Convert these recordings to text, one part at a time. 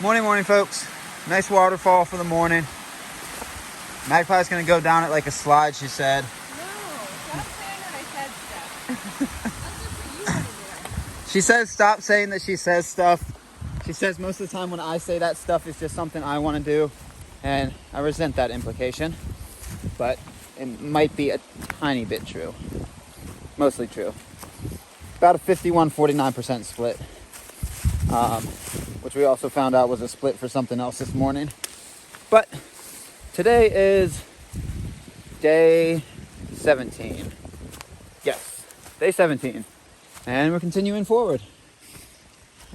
Morning, folks. Nice waterfall for the morning. Magpie's gonna go down it like a slide, she said. No, stop saying that I said stuff. That's just what you want to do. She says stop saying that she says stuff. She says most of the time when I say that stuff, it's just something I want to do. And I resent that implication. But it might be a tiny bit true. Mostly true. About a 51-49% split. Which we also found out was a split for something else this morning. But today is day 17. Yes, day 17. And we're continuing forward,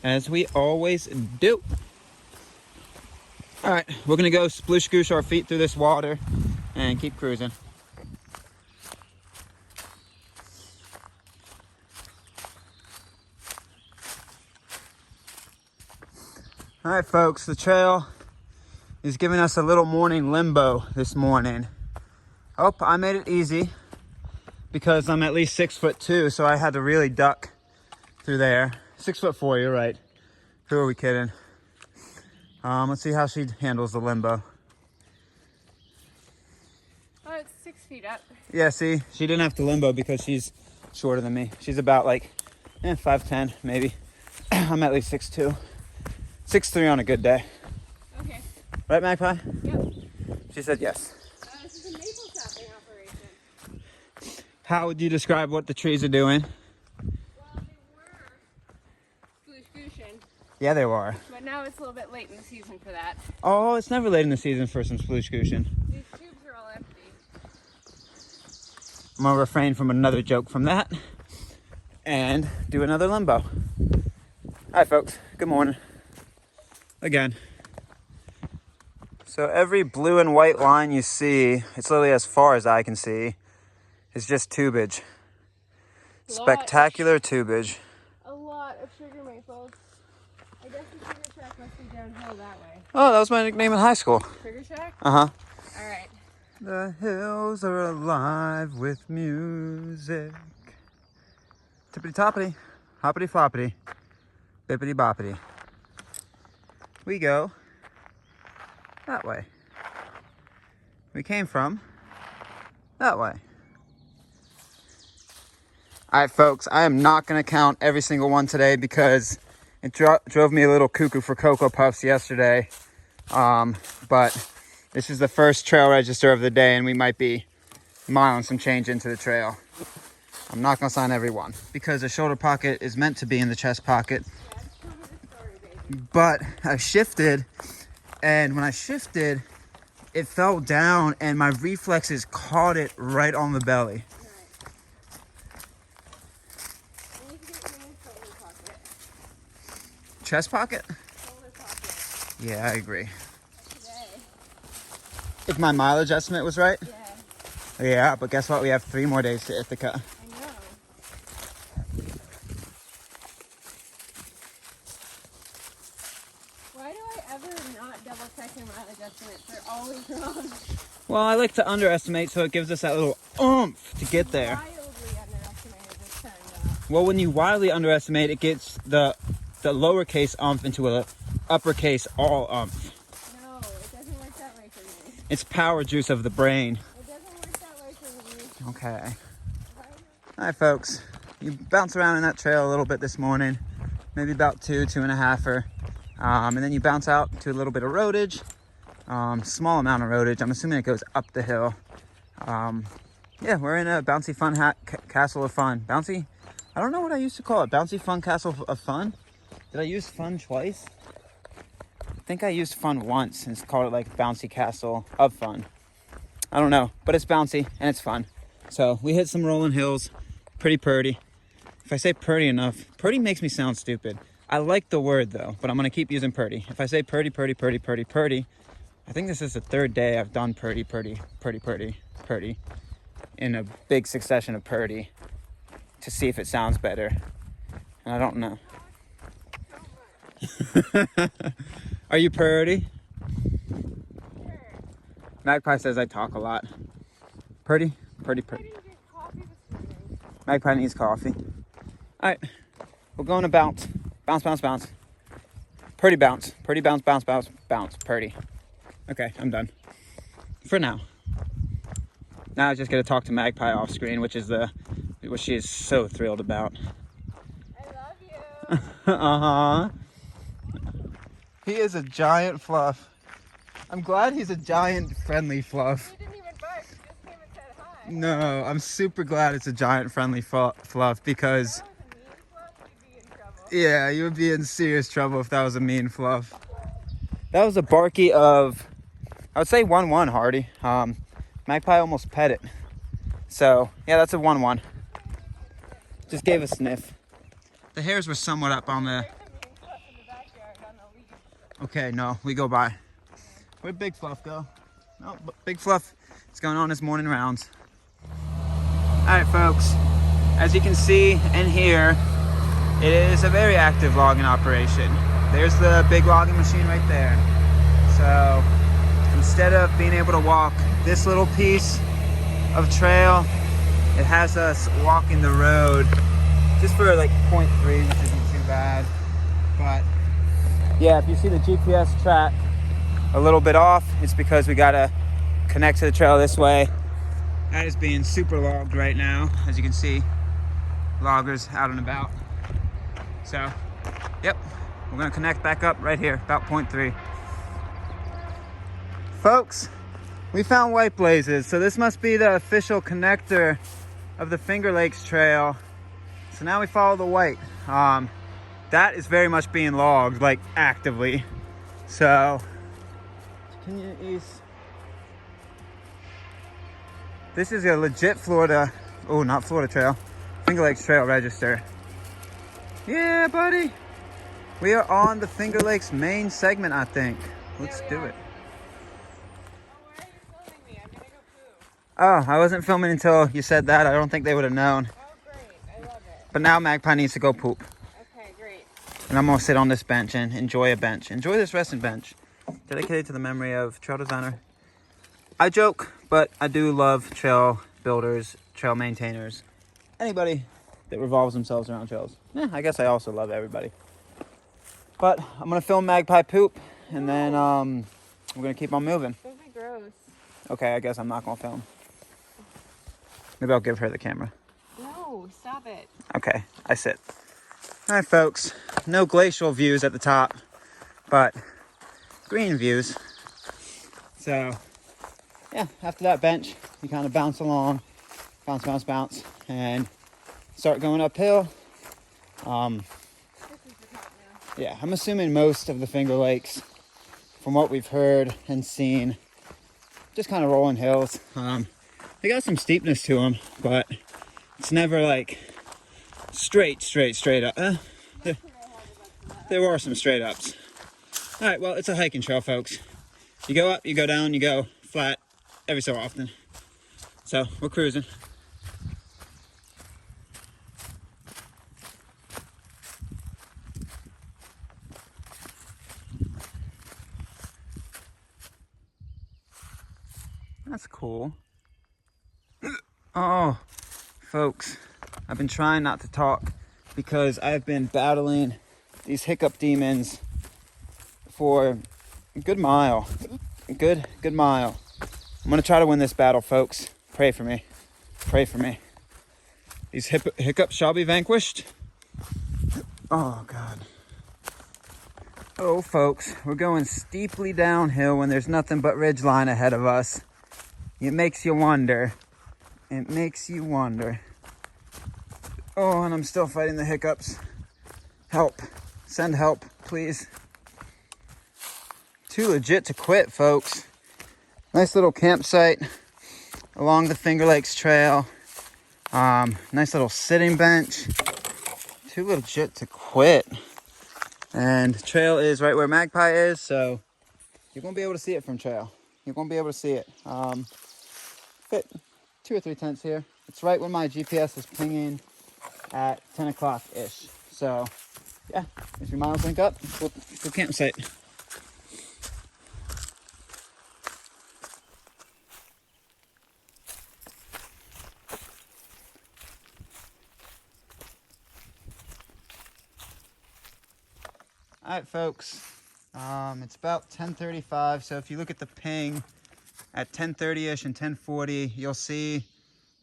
as we always do. All right, we're gonna go sploosh goosh our feet through this water and keep cruising. All right, folks, the trail is giving us a little morning limbo this morning. Oh, I made it easy because I'm at least 6'2", so I had to really duck through there. 6'4", you're right. Who are we kidding? Let's see how she handles the limbo. Oh, it's 6 feet up. Yeah, see, she didn't have to limbo because she's shorter than me. She's about like 5'10", maybe. I'm at least 6'2". 6'3" on a good day. Okay. Right, Magpie? Yep. She said yes. This is a maple sapping operation. How would you describe what the trees are doing? Well, they were sploosh-gooshing, Yeah, they were. but now it's a little bit late in the season for that. Oh, it's never late in the season for some sploosh gooshing. These tubes are all empty. I'm gonna refrain from another joke from that and do another limbo. Hi, folks. Good morning. Again. So every blue and white line you see, it's literally as far as I can see, is just tubage. Spectacular tubage. A lot of sugar maples. I guess the sugar shack must be downhill that way. Oh, that was my nickname in high school. Sugar shack? Uh-huh. All right. The hills are alive with music. Tippity-toppity, hoppity-floppity, bippity-boppity. We go that way. We came from that way. All right, folks, I am not going to count every single one today because it drove me a little cuckoo for Cocoa Puffs yesterday. But this is the first trail register of the day, and we might be miling some change into the trail. I'm not going to sign every one because the shoulder pocket is meant to be in the chest pocket. But I shifted, and when I shifted, it fell down, and my reflexes caught it right on the belly. Chest pocket? Yeah, I agree. If my mileage estimate was right? Yeah. Yeah, but guess what? We have 3 more days to Ithaca. I know. Why do I ever not double check your mileage estimates? They're always wrong. Well, I like to underestimate, so it gives us that little oomph to get there. Wildly underestimated this time, though. Well, when you wildly underestimate, it gets the lowercase umph into a uppercase all umph. No, it doesn't work that way for me. It's power juice of the brain. It doesn't work that way for me. Okay. All right, folks. You bounce around in that trail a little bit this morning, maybe about 2.5. And then you bounce out to a little bit of roadage, small amount of roadage. I'm assuming it goes up the hill. Yeah, we're in a bouncy fun castle of fun. Bouncy, I don't know what I used to call it. Bouncy fun castle of fun? Did I use fun twice? I think I used fun once and called it like bouncy castle of fun. I don't know, but it's bouncy and it's fun. So we hit some rolling hills, pretty purdy. If I say purdy enough, purdy makes me sound stupid. I like the word though, but I'm gonna keep using purdy. If I say purdy, purdy, purdy, purdy, purdy, I think this is the 3rd day I've done purdy, purdy, purdy, purdy, purdy in a big succession of purdy to see if it sounds better. And I don't know. Are you purdy? Sure. Magpie says I talk a lot. Purdy, purdy, purdy. I didn't get coffee this morning. Magpie needs coffee. All right, we're going to bounce. Bounce, bounce, bounce. Purdy bounce. Purdy bounce, bounce, bounce, bounce. Purdy. Okay, I'm done. For now. Now I just got to talk to Magpie off screen, which she is so thrilled about. I love you. Uh-huh. He is a giant fluff. I'm glad he's a giant friendly fluff. He didn't even bark. He just came and said hi. No, I'm super glad it's a giant friendly fluff because... If that was a mean fluff, you'd be in trouble. Yeah, you would be in serious trouble if that was a mean fluff. That was a barky of, I would say 1-1, Hardy. Magpie almost pet it. So, yeah, that's a 1-1. Just gave a sniff. The hairs were somewhat up on the... There's a mean fluff in the backyard on the leaf. Okay, no, we go by. Where'd Big Fluff go? No, but Big Fluff is going on his morning rounds. All right, folks. As you can see and hear, it is a very active logging operation. There's the big logging machine right there. So instead of being able to walk this little piece of trail, it has us walking the road just for like 0.3, which isn't too bad. But yeah, if you see the GPS track a little bit off, it's because we gotta connect to the trail this way. That is being super logged right now, as you can see. Loggers out and about. So, yep, we're gonna connect back up right here, about 0.3. Folks, we found White Blazes, so this must be the official connector of the Finger Lakes Trail. So now we follow the white. That is very much being logged, like actively. So, can you east? This is a legit Florida, oh, not Florida Trail, Finger Lakes Trail register. Yeah, buddy. We are on the Finger Lakes main segment, I think. Let's do it. Oh, why are you filming me? I'm gonna go poo. Oh, I wasn't filming until you said that. I don't think they would have known. Oh, great. I love it. But now Magpie needs to go poop. Okay, great. And I'm gonna sit on this bench and enjoy a bench. Enjoy this resting bench. Dedicated to the memory of trail designer. I joke, but I do love trail builders, trail maintainers, anybody that revolves themselves around trails. I guess I also love everybody. But I'm gonna film Magpie poop, and then we're gonna keep on moving. Don't be gross. Okay, I guess I'm not gonna film. Maybe I'll give her the camera. No, stop it. Okay, I sit. All right, folks. No glacial views at the top, but green views. So, yeah, after that bench, you kind of bounce along, bounce, bounce, bounce, and start going uphill. This is the top now. Yeah, I'm assuming most of the Finger Lakes, from what we've heard and seen, just kind of rolling hills. They got some steepness to them, but it's never like straight up. There were some straight ups. All right, well, it's a hiking trail, folks. You go up, you go down, you go flat every so often. So we're cruising. That's cool. Oh, folks, I've been trying not to talk because I've been battling these hiccup demons for a good mile. Good mile. I'm gonna try to win this battle, folks. Pray for me. Pray for me. These hiccups shall be vanquished. Oh, God. Oh, folks, we're going steeply downhill when there's nothing but ridgeline ahead of us. It makes you wonder. It makes you wonder. Oh, and I'm still fighting the hiccups. Help. Send help, please. Too legit to quit, folks. Nice little campsite along the Finger Lakes Trail. Nice little sitting bench. Too legit to quit. And the trail is right where Magpie is, so you're gonna be able to see it from trail. You're gonna be able to see it. Fit 2 or 3 tents here. It's right when my GPS is pinging at 10 o'clock-ish. So, yeah, if your miles link up, go campsite. All right, folks. It's about 10:35, so if you look at the ping at 10:30ish and 10:40, you'll see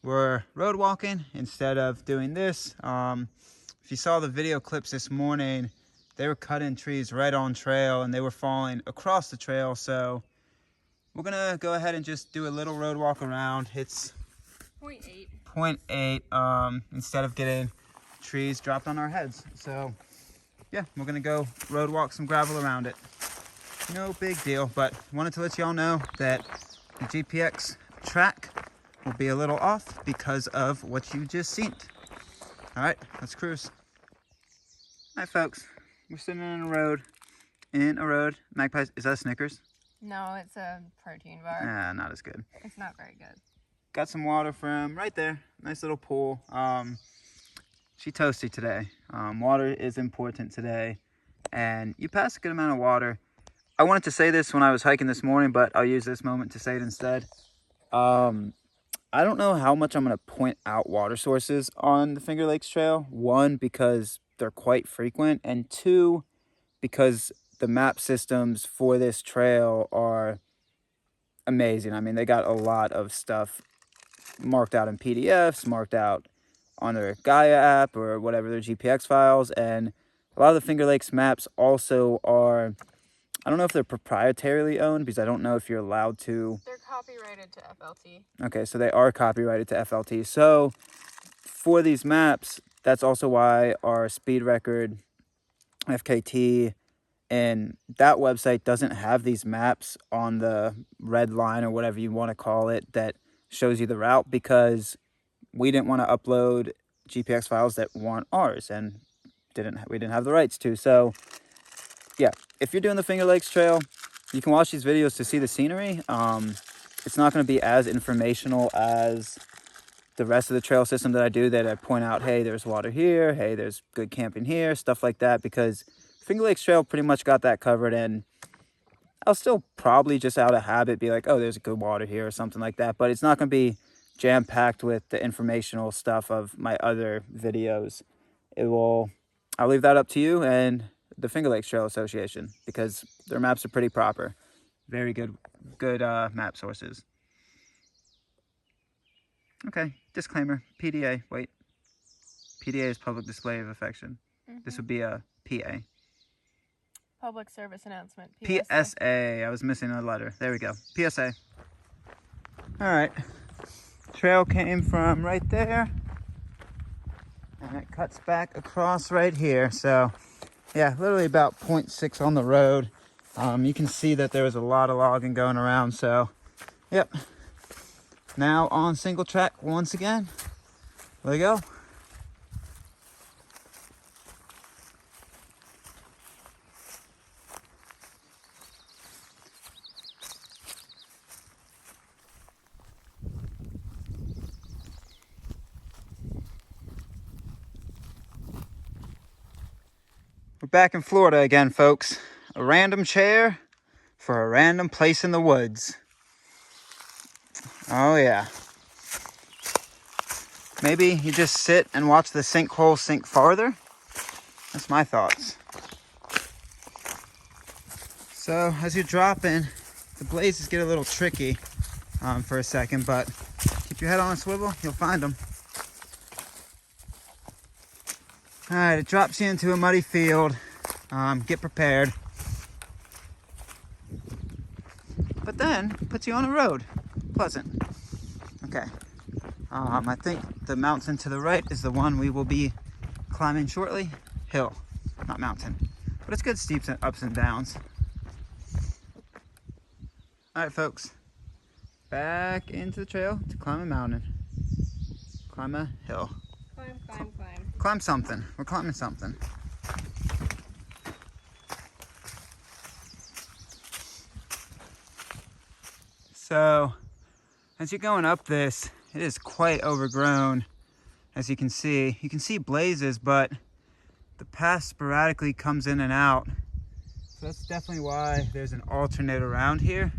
we're road walking instead of doing this. If you saw the video clips this morning, they were cutting trees right on trail and they were falling across the trail, so we're gonna go ahead and just do a little road walk around. It's 0.8 instead of getting trees dropped on our heads. So yeah, we're gonna go road walk some gravel around it. No big deal, but wanted to let y'all know that the GPX track will be a little off because of what you just seen. All right, let's cruise. All right, folks, we're sitting in a road. Magpie, is that a Snickers? No, it's a protein bar. Not as good. It's not very good. Got some water from right there. Nice little pool. She toasty today. Water is important today, and you pass a good amount of water. I wanted to say this when I was hiking this morning, but I'll use this moment to say it instead. I don't know how much I'm going to point out water sources on the Finger Lakes Trail. One, because they're quite frequent, and two, because the map systems for this trail are amazing. I mean, they got a lot of stuff marked out in PDFs, marked out on their Gaia app or whatever, their GPX files, and a lot of the Finger Lakes maps also are, I don't know if they're proprietarily owned, because I don't know if you're allowed to. They're copyrighted to FLT. Okay, so they are copyrighted to FLT. So for these maps, that's also why our speed record, FKT, and that website doesn't have these maps on the red line or whatever you want to call it that shows you the route, because we didn't want to upload GPX files that weren't ours and we didn't have the rights to. So yeah, if you're doing the Finger Lakes Trail, you can watch these videos to see the scenery. It's not going to be as informational as the rest of the trail system that I do, that I point out, hey, there's water here, hey, there's good camping here, stuff like that, because Finger Lakes Trail pretty much got that covered, and I'll still probably just out of habit be like, oh, there's good water here or something like that, but it's not going to be jam-packed with the informational stuff of my other videos. I'll leave that up to you and the Finger Lakes Trail Association, because their maps are pretty proper. Very good map sources. Okay, disclaimer, PDA, wait. PDA is public display of affection. This would be a PA. Public service announcement. PSA. I was missing a letter. There we go. PSA. All right. Trail came from right there, and it cuts back across right here. So yeah, literally about 0.6 on the road. You can see that there was a lot of logging going around. So yep, now on single track once again. There we go. We're back in Florida again, folks. A random chair for a random place in the woods. Oh yeah. Maybe you just sit and watch the sinkhole sink farther. That's my thoughts. So as you're dropping, the blazes get a little tricky for a second, but keep your head on a swivel, you'll find them. All right, it drops you into a muddy field. Get prepared. But then puts you on a road. Pleasant. Okay. I think the mountain to the right is the one we will be climbing shortly. Hill, not mountain. But it's good steeps and ups and downs. All right, folks. Back into the trail to climb a mountain. Climb a hill. Climb. Climb something. We're climbing something. So, as you're going up this, it is quite overgrown, as you can see. You can see blazes, but the path sporadically comes in and out. So that's definitely why there's an alternate around here.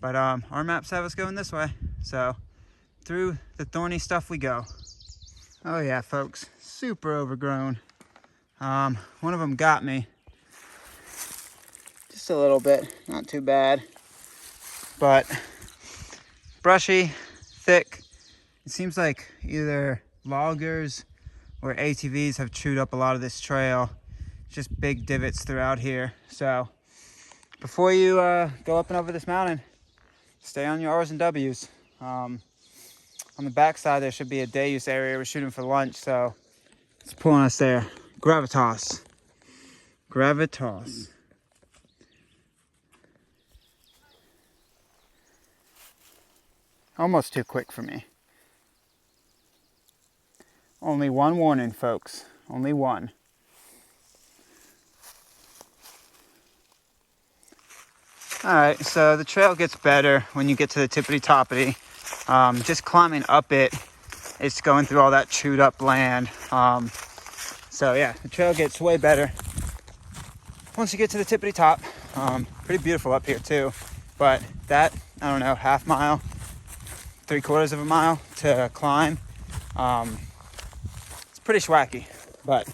But our maps have us going this way. So, through the thorny stuff we go. Oh yeah, folks, super overgrown. One of them got me. just a little bit, not too bad, but brushy, thick. It seems like either loggers or ATVs have chewed up a lot of this trail. Just big divots throughout here. So before you go up and over this mountain, stay on your R's and W's. On the backside, there should be a day use area. We're shooting for lunch, so it's pulling us there. Gravitas. Gravitas. Almost too quick for me. Only one warning, folks. Only one. Alright, so the trail gets better when you get to the tippity-toppity. Just climbing up it, it's going through all that chewed up land. So yeah, the trail gets way better once you get to the tippity top. Pretty beautiful up here too. But that, I don't know, half mile, 3/4 of a mile to climb. It's pretty schwacky, but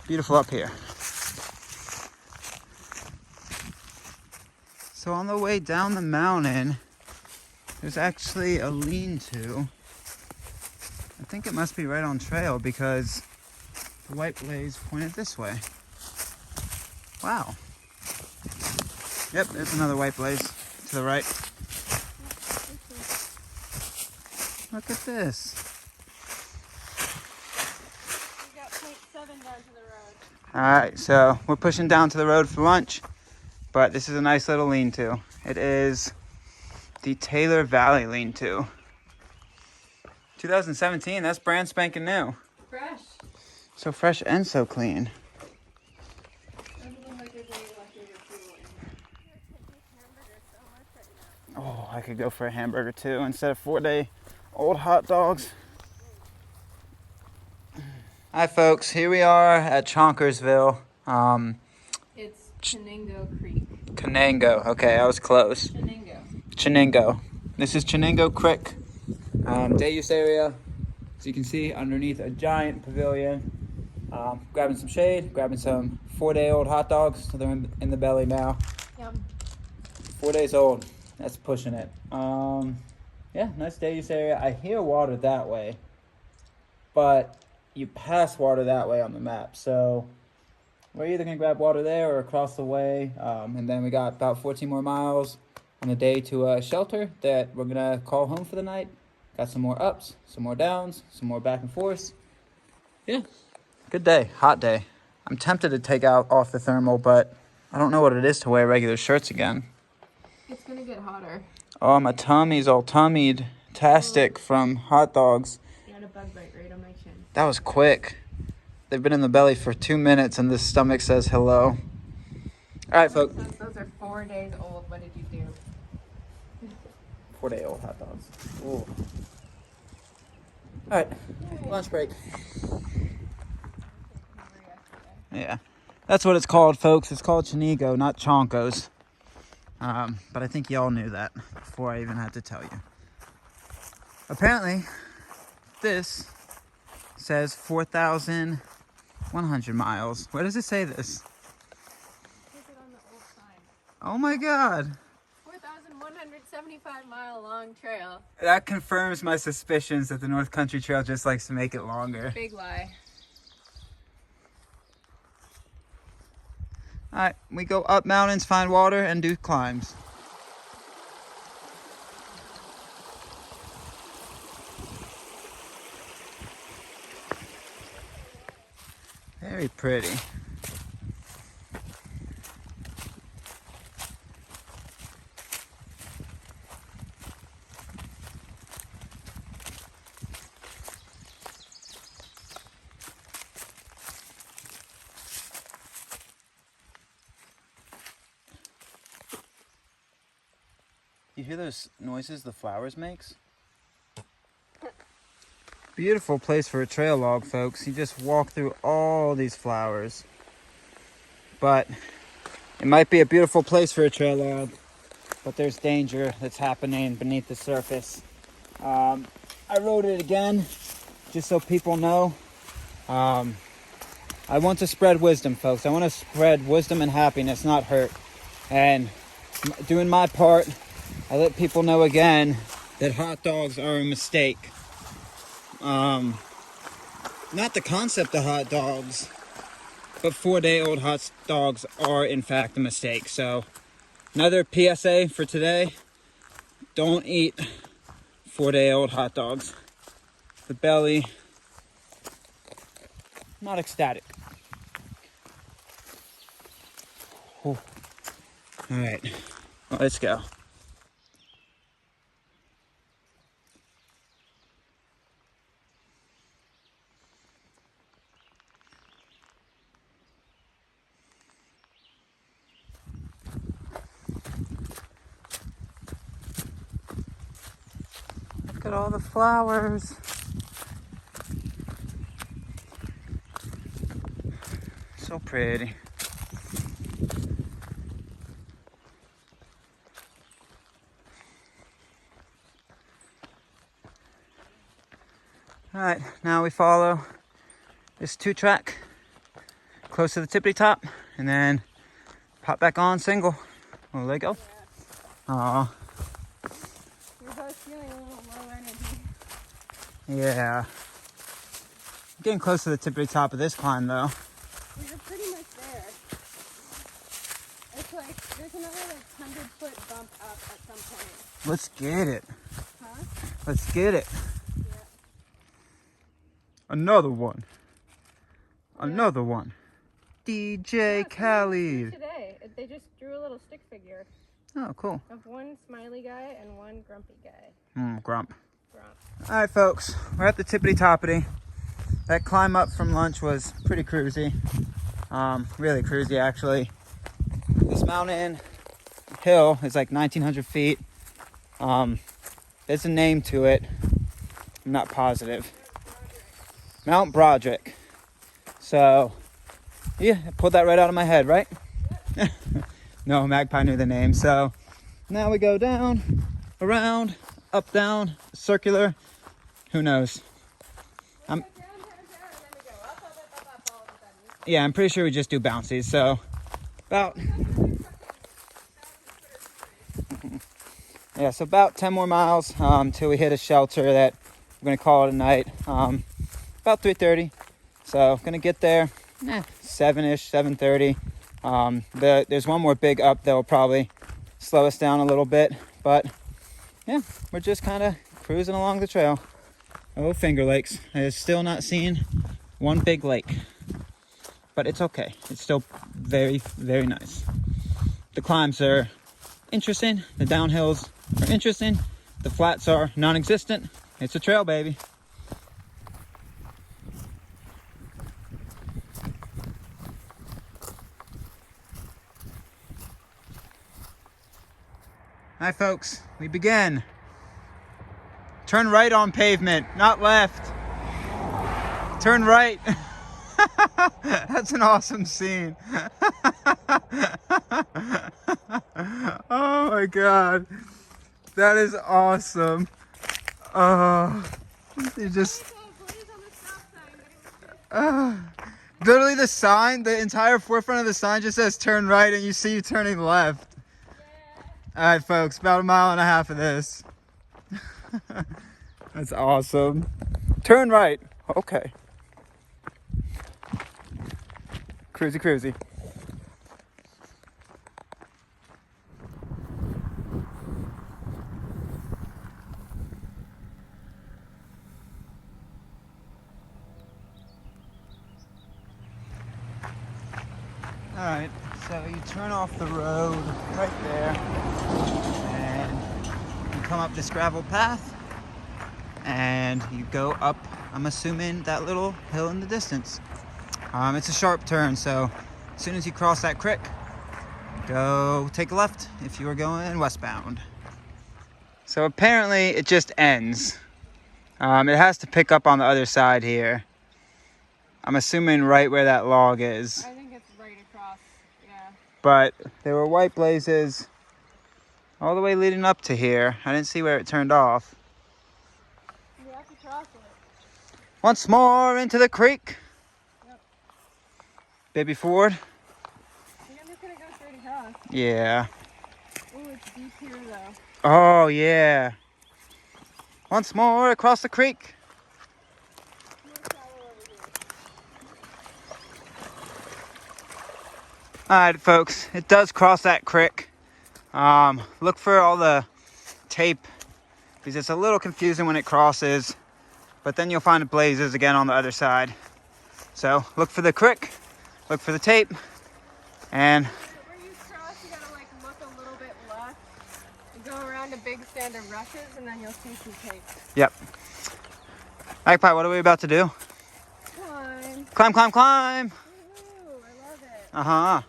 beautiful up here. So on the way down the mountain, there's actually a lean-to. I think it must be right on trail because the white blaze pointed this way. Wow. Yep, there's another white blaze to the right. Look at this. We got 0.7 down to the road. Alright, so we're pushing down to the road for lunch, but this is a nice little lean-to. It is the Taylor Valley lean-to. 2017, that's brand spanking new. Fresh. So fresh and so clean. Doesn't look like there's any leftover fuel in. Oh, I could go for a hamburger too instead of 4-day-old hot dogs. Hi folks, here we are at Chonkersville. It's Chenango Creek. Canango, okay, I was close. Chenango. This is Chenango Creek. Day use area. As you can see, underneath a giant pavilion. Grabbing some shade, grabbing some 4-day-old hot dogs. So they're in the belly now. Yum. 4 days old. That's pushing it. Yeah, nice day use area. I hear water that way, but you pass water that way on the map. So we're either gonna grab water there or across the way. And then we got about 14 more miles on the day to a shelter that we're gonna call home for the night. Got some more ups, some more downs, some more back and forth. Yeah, good day, hot day. I'm tempted to take off the thermal, but I don't know what it is to wear regular shirts again. It's gonna get hotter. Oh, my tummy's all tummied-tastic from hot dogs. I got a bug bite right on my chin. That was quick. They've been in the belly for 2 minutes and the stomach says hello. All right, folks. Those are 4 days old. What did you do? 4-day-old hot dogs. Ooh. All right, lunch break. Yeah, that's what it's called, folks. It's called Chinigo, not Chonkos. But I think y'all knew that before I even had to tell you. Apparently, this says 4,100 miles. Where does it say this? Is it on the old sign? Oh my God. 4,175-mile long trail. That confirms my suspicions that the North Country Trail just likes to make it longer. Big lie. All right, we go up mountains, find water, and do climbs. Very pretty. You hear those noises the flowers makes? Beautiful place for a trail log, folks. You just walk through all these flowers. But it might be a beautiful place for a trail log, but there's danger that's happening beneath the surface. I wrote it again, just so people know. I want to spread wisdom, folks. I want to spread wisdom and happiness, not hurt. And doing my part, I let people know again that hot dogs are a mistake. Not the concept of hot dogs, but 4-day-old hot dogs are in fact a mistake. So another PSA for today, don't eat 4-day-old hot dogs. The belly, not ecstatic. Oh. All right, well, let's go. Look at all the flowers. So pretty. All right, now we follow this 2-track close to the tippity top and then pop back on single. Oh, let go. Aw. We're both feeling a little low energy. Yeah. Getting close to the tippity top of this climb though. We're pretty much there. It's like, there's another like 100-foot bump up at some point. Let's get it. Huh? Let's get it. Yeah. Another one. Another one. DJ Khaled. Today, they just drew a little stick figure Oh, cool. of one smiley guy and one grumpy guy. Grump. Grump. All right, folks. We're at the tippity toppity. That climb up from lunch was pretty cruisy. Really cruisy, actually. This mountain hill is like 1,900 feet. There's a name to it. I'm not positive. Mount Broderick. So, yeah, I pulled that right out of my head, right? No, Magpie knew the name. So, now we go down, around, up, down, circular. Who knows? Yeah, I'm pretty sure we just do bouncies. So, about... Yeah, so about 10 more miles till we hit a shelter that we're going to call it a night. About 3:30. So, going to get there 7-ish, 7:30. There's one more big up that will probably slow us down a little bit. But, yeah, we're just kind of cruising along the trail. Oh, Finger Lakes. I have still not seen one big lake. But it's okay. It's still very, very nice. The climbs are interesting. The downhills are interesting. The flats are non-existent. It's a trail, baby. Hi, folks. We begin. Turn right on pavement, not left. Turn right. That's an awesome scene. Oh my God. That is awesome. You just... literally the sign, the entire forefront of the sign just says turn right and you see you turning left. All right, folks, about 1.5 miles of this. That's awesome. Turn right. Okay. Cruisy, cruisy. All right, so you turn off the road right there and you come up this gravel path and you go up, I'm assuming, that little hill in the distance. It's a sharp turn, so as soon as you cross that creek, go take a left if you are going westbound. So apparently it just ends. It has to pick up on the other side here. I'm assuming right where that log is. I think it's right across, yeah. But there were white blazes all the way leading up to here. I didn't see where it turned off. You have to cross it. Once more into the creek. Yep. Baby forward. I think I'm just gonna go straight across. Yeah. Oh, it's deep here though. Oh, yeah. Once more across the creek. All right, folks, it does cross that creek. Look for all the tape because it's a little confusing when it crosses, but then you'll find it blazes again on the other side. So look for the creek, look for the tape, and Where you cross, you gotta like look a little bit left and go around a big stand of rushes, and then you'll see some tape. yep. Magpie, what are we about to do? Climb. Climb, climb, climb. Woohoo, I love it. Uh-huh.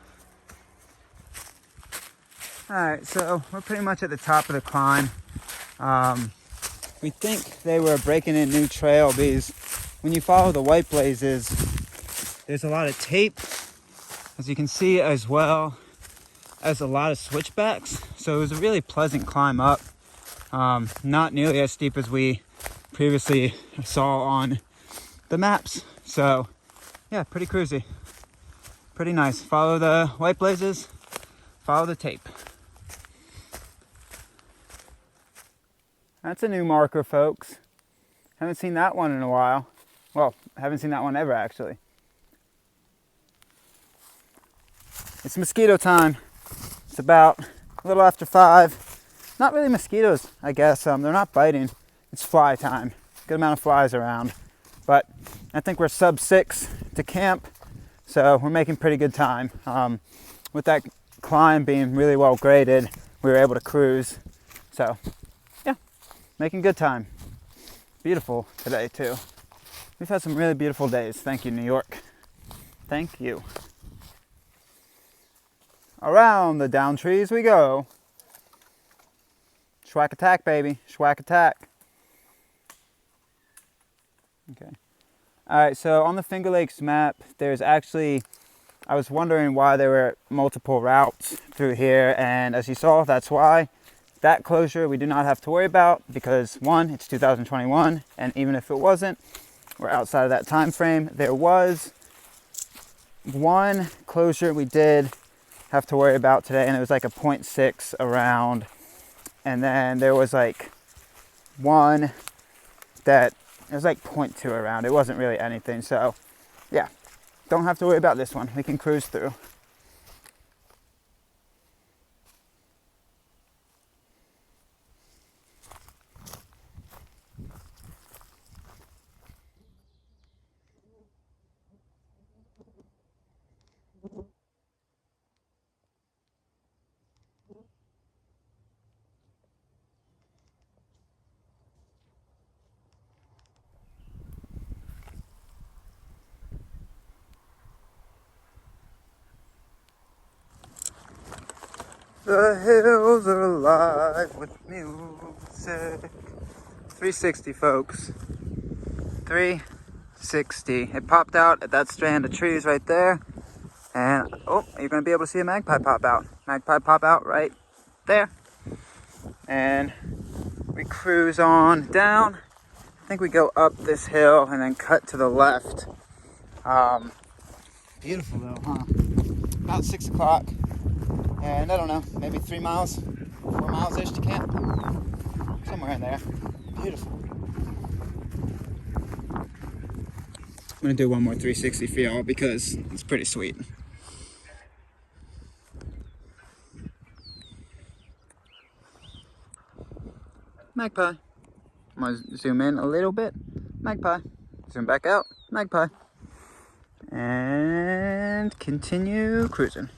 All right, so we're pretty much at the top of the climb. We think they were breaking in new trail because when you follow the white blazes, there's a lot of tape, as you can see, as well as a lot of switchbacks. So it was a really pleasant climb up. Not nearly as steep as we previously saw on the maps. So yeah, pretty cruisy. Pretty nice. Follow the white blazes, follow the tape. That's a new marker, folks. Haven't seen that one in a while. Well, haven't seen that one ever, actually. It's mosquito time. It's about a little after 5. Not really mosquitoes, I guess. They're not biting. It's fly time. Good amount of flies around. But I think we're sub 6 to camp, so we're making pretty good time. With that climb being really well graded, we were able to cruise. So yeah, making good time. Beautiful today too. We've had some really beautiful days. Thank you, New York. Thank you. Around the down trees we go. Schwack attack, baby. Schwack attack. Okay. All right, so on the Finger Lakes map, there's actually, I was wondering why there were multiple routes through here, and as you saw, that's why. That closure we do not have to worry about because, one, it's 2021, and even if it wasn't, we're outside of that time frame. There was one closure we did have to worry about today, and it was like a 0.6 around, and then there was like one that it was like 0.2 around. It wasn't really anything, so yeah, don't have to worry about this one. We can cruise through. The hills are alive with music. 360, folks. 360. It popped out at that strand of trees right there. And, oh, you're going to be able to see a magpie pop out. Magpie pop out right there. And we cruise on down. I think we go up this hill and then cut to the left. Beautiful though, huh? About 6 o'clock. And I don't know, maybe 3 miles, 4 miles-ish to camp. Somewhere in there. Beautiful. I'm gonna do one more 360 for y'all because it's pretty sweet. Magpie. I'm gonna zoom in a little bit. Magpie. Zoom back out. Magpie. And continue cruising.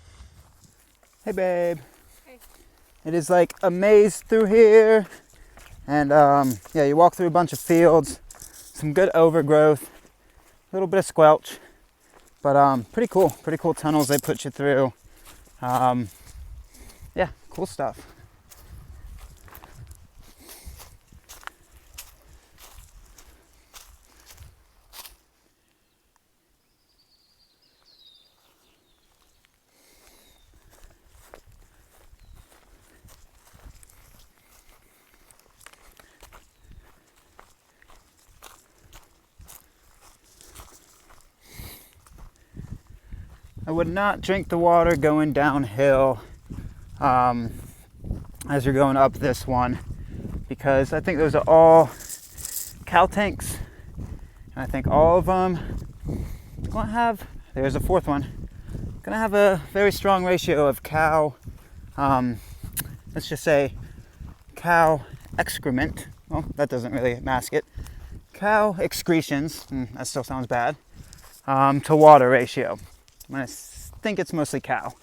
Hey babe. Hey. It is like a maze through here. And yeah, you walk through a bunch of fields, some good overgrowth, a little bit of squelch, but pretty cool tunnels they put you through. Yeah, cool stuff. I would not drink the water going downhill. as you're going up this one, because I think those are all cow tanks, and I think all of them are gonna have, there's a fourth one, gonna have a very strong ratio of cow, let's just say cow excrement. Well, that doesn't really mask it. Cow excretions, that still sounds bad, to water ratio. I think it's mostly cow.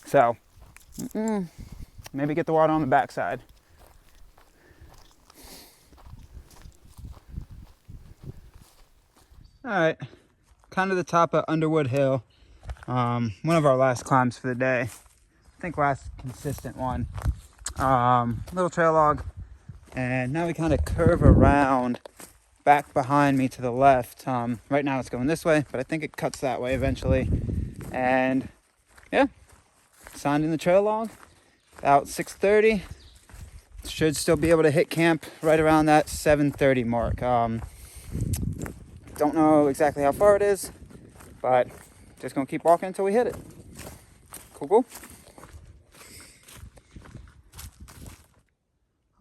So, maybe get the water on the backside. All right, kind of the top of Underwood Hill. One of our last climbs for the day. I think last consistent one. Little trail log. And now we kind of curve around back behind me to the left. Right now it's going this way, but I think it cuts that way eventually. And yeah, signed in the trail log. About 6:30. Should still be able to hit camp right around that 7:30 mark. Don't know exactly how far it is, but just gonna keep walking until we hit it. Cool.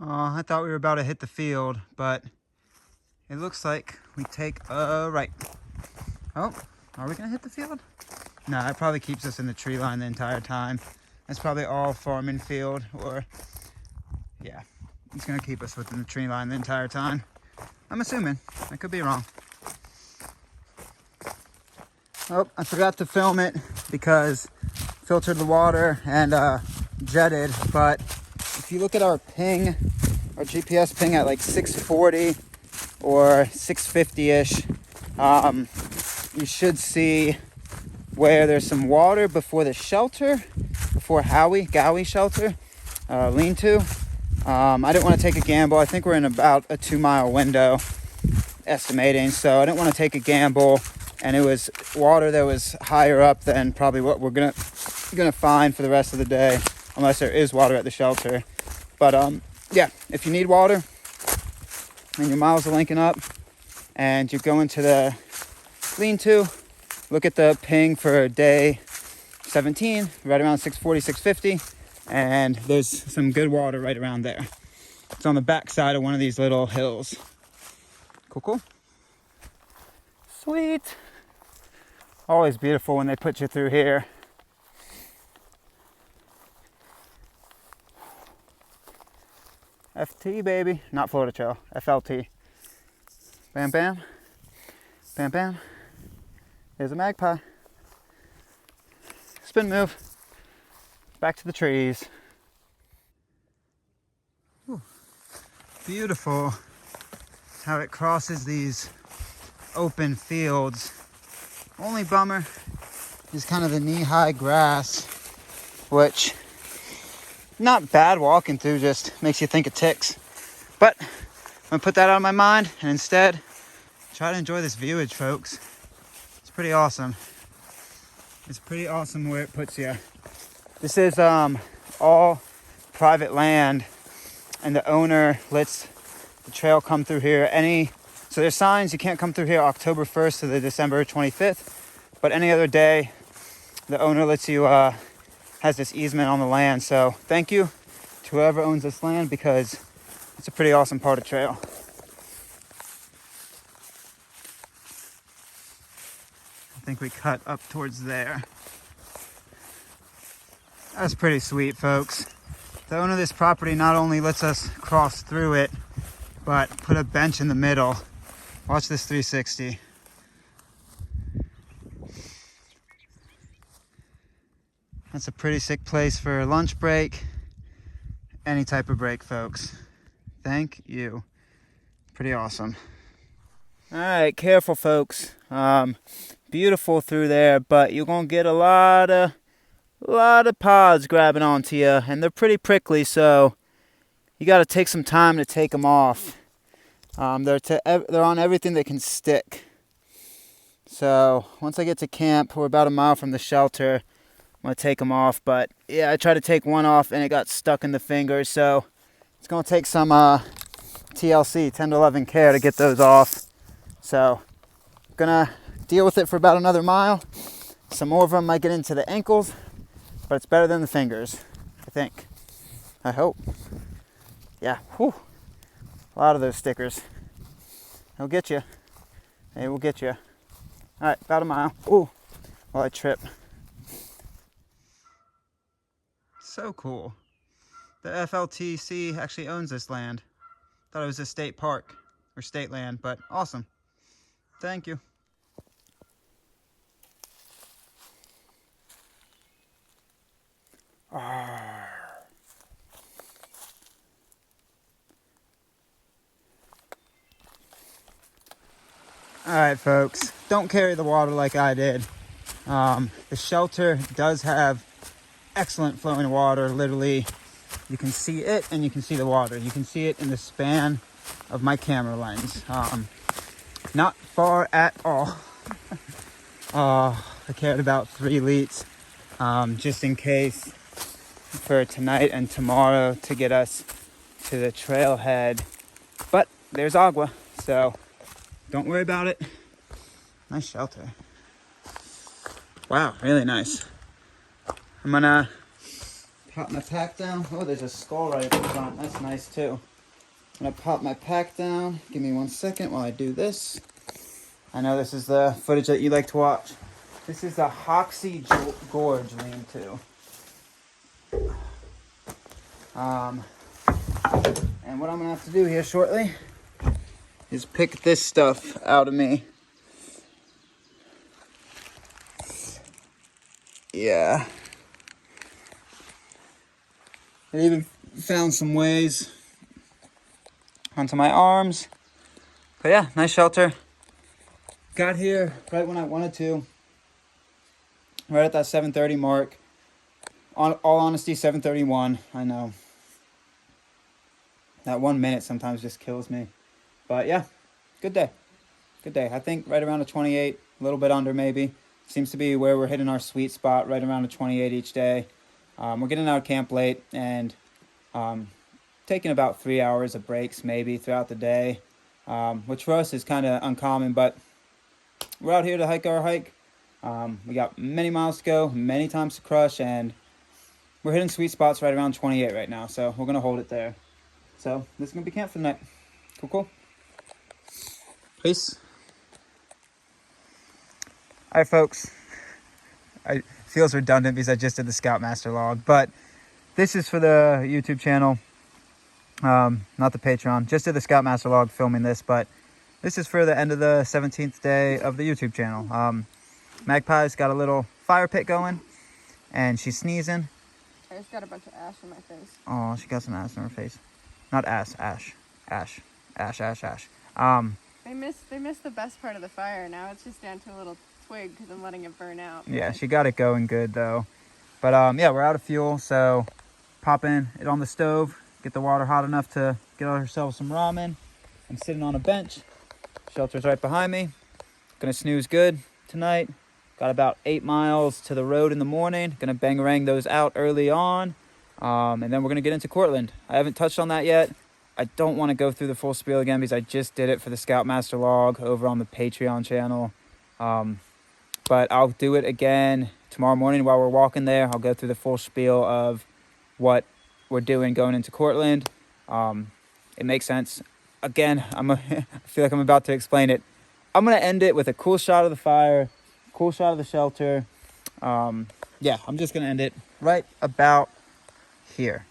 I thought we were about to hit the field, but it looks like we take a right. Oh, are we gonna hit the field? No, it probably keeps us in the tree line the entire time. That's probably all farming field, or yeah, it's gonna keep us within the tree line the entire time. I'm assuming. I could be wrong. Oh, I forgot to film it because filtered the water and jetted, but if you look at our ping, our GPS ping at like 640 or 650-ish, you should see where there's some water before the shelter, before Gowie shelter, lean-to. I didn't want to take a gamble. I think we're in about a 2-mile window estimating, so I didn't want to take a gamble, and it was water that was higher up than probably what we're gonna find for the rest of the day, unless there is water at the shelter. But yeah, if you need water and your miles are linking up and you're going to the lean-to, look at the ping for day 17, right around 640, 650, and there's some good water right around there. It's on the back side of one of these little hills. Cool. Sweet. Always beautiful when they put you through here. FT, baby. Not Florida Trail. FLT. Bam, bam. Bam, bam. There's a magpie. Spin move. Back to the trees. Ooh. Beautiful how it crosses these open fields. Only bummer is kind of the knee-high grass, which not bad walking through, just makes you think of ticks. But I'm gonna put that out of my mind and instead try to enjoy this viewage, folks. It's pretty awesome. It's pretty awesome where it puts you. This is all private land, and the owner lets the trail come through here. So there's signs you can't come through here October 1st to the December 25th, but any other day, the owner lets you, has this easement on the land. So thank you to whoever owns this land, because it's a pretty awesome part of trail. I think we cut up towards there. That's pretty sweet, folks. The owner of this property not only lets us cross through it, but put a bench in the middle. Watch this 360. That's a pretty sick place for a lunch break. Any type of break, folks. Thank you. Pretty awesome. All right, careful, folks. Beautiful through there, but you're gonna get a lot of pods grabbing onto you, and they're pretty prickly, so you got to take some time to take them off. They're on everything that can stick. So once I get to camp, we're about a mile from the shelter, I'm gonna take them off. But yeah, I tried to take one off and it got stuck in the fingers, so it's gonna take some TLC, 10 to 11 care, to get those off. So I'm gonna deal with it for about another mile. Some more of them might get into the ankles, but it's better than the fingers. I think. I hope. Yeah, whew. A lot of those stickers. They'll get you. They will get you. All right, about a mile. Ooh, while I trip. So cool. The FLTC actually owns this land. Thought it was a state park or state land, but awesome. Thank you. Alright folks, don't carry the water like I did. The shelter does have excellent flowing water. Literally, you can see it and you can see the water. You can see it in the span of my camera lens. Not far at all. I carried about 3 liters just in case for tonight and tomorrow to get us to the trailhead. But there's agua, so don't worry about it. Nice shelter. Wow, really nice. I'm gonna pop my pack down. Oh, there's a skull right at the front. That's nice too. I'm gonna pop my pack down. Give me 1 second while I do this. I know this is the footage that you like to watch. This is the Hoxie Gorge lean-to. And what I'm gonna have to do here shortly is pick this stuff out of me. Yeah. I even found some ways onto my arms. But yeah, nice shelter. Got here right when I wanted to. Right at that 7:30 mark. On all honesty, 7:31. I know. That 1 minute sometimes just kills me. But yeah, good day. Good day. I think right around a 28, a little bit under maybe. Seems to be where we're hitting our sweet spot, right around a 28 each day. We're getting out of camp late and taking about 3 hours of breaks maybe throughout the day, which for us is kind of uncommon, but we're out here to hike our hike. We got many miles to go, many times to crush, and we're hitting sweet spots right around 28 right now, so we're going to hold it there. So this is going to be camp for the night. Cool, cool. Peace. All right, folks. It feels redundant because I just did the Scoutmaster log, but this is for the YouTube channel, not the Patreon. Just did the Scoutmaster log filming this, but this is for the end of the 17th day of the YouTube channel. Magpie's got a little fire pit going, and she's sneezing. I just got a bunch of ash in my face. Oh, she got some ash in her face. Not ash, ash. Ash. Ash, ash, ash. They missed the best part of the fire. Now it's just down to a little twig because I'm letting it burn out. Yeah, she got it going good though. But yeah, we're out of fuel, so popping it on the stove, get the water hot enough to get ourselves some ramen. I'm sitting on a bench. Shelter's right behind me. Gonna snooze good tonight. Got about 8 miles to the road in the morning. Gonna bangarang those out early on. And then we're gonna get into Cortland. I haven't touched on that yet. I don't want to go through the full spiel again because I just did it for the Scoutmaster log over on the Patreon channel. But I'll do it again tomorrow morning while we're walking there. I'll go through the full spiel of what we're doing going into Cortland. It makes sense. Again, I feel like I'm about to explain it. I'm going to end it with a cool shot of the fire, cool shot of the shelter. Yeah, I'm just going to end it right about here.